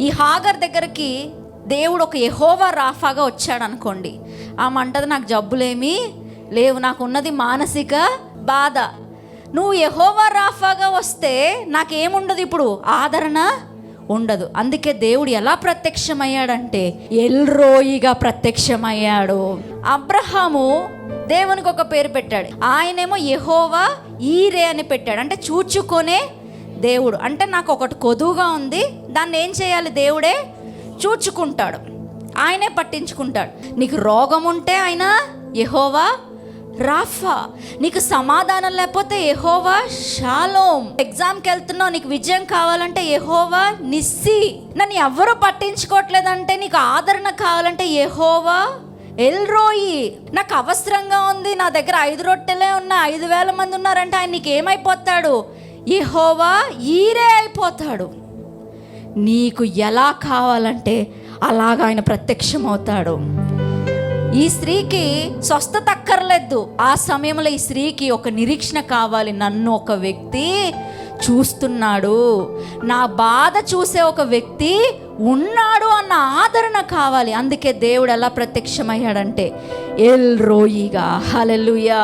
ఈ హాగర్ దగ్గరికి దేవుడు ఒక యెహోవా రాఫాగా వచ్చాడు అనుకోండి. ఆమె అంటది, నాకు జబ్బులేమీ లేవు, నాకు ఉన్నది మానసిక బాధ. నువ్వు యెహోవా రాఫాగా వస్తే నాకేముండదు, ఇప్పుడు ఆదరణ ఉండదు. అందుకే దేవుడు ఎలా ప్రత్యక్షమయ్యాడంటే ఎల్రోయిగా ప్రత్యక్షమయ్యాడు. అబ్రహాము దేవునికి ఒక పేరు పెట్టాడు, ఆయనేమో యెహోవా ఈరే అని పెట్టాడు. అంటే చూచుకొనే దేవుడు. అంటే నాకు ఒకటి కొదువుగా ఉంది, దాన్ని ఏం చేయాలి, దేవుడే చూచుకుంటాడు, ఆయనే పట్టించుకుంటాడు. నీకు రోగం ఉంటే ఆయన యెహోవా రాఫా, నీకు సమాధానం లేకపోతే యెహోవా షాలోమ్, ఎగ్జామ్కి వెళ్తున్నావు నీకు విజయం కావాలంటే యెహోవా నిస్సి, నన్ను ఎవ్వరూ పట్టించుకోవట్లేదంటే నీకు ఆదరణ కావాలంటే యెహోవా ఎల్రోయి, నాకు అవసరంగా ఉంది, నా దగ్గర 5 రొట్టెలే ఉన్నాయి, 5,000 మంది ఉన్నారంటే ఆయన నీకు ఏమైపోతాడు, యెహోవా ఈరే అయిపోతాడు. నీకు ఎలా కావాలంటే అలాగ ఆయన ప్రత్యక్షమవుతాడు. ఈ స్త్రీకి స్వస్థత అక్కర్లేదు. ఆ సమయంలో ఈ స్త్రీకి ఒక నిరీక్షణ కావాలి, నన్ను ఒక వ్యక్తి చూస్తున్నాడు, నా బాధ చూసే ఒక వ్యక్తి ఉన్నాడు అన్న ఆదరణ కావాలి. అందుకే దేవుడు ఎలా ప్రత్యక్షమయ్యాడంటే ఎల్రోయిగా. హల్లెలూయా.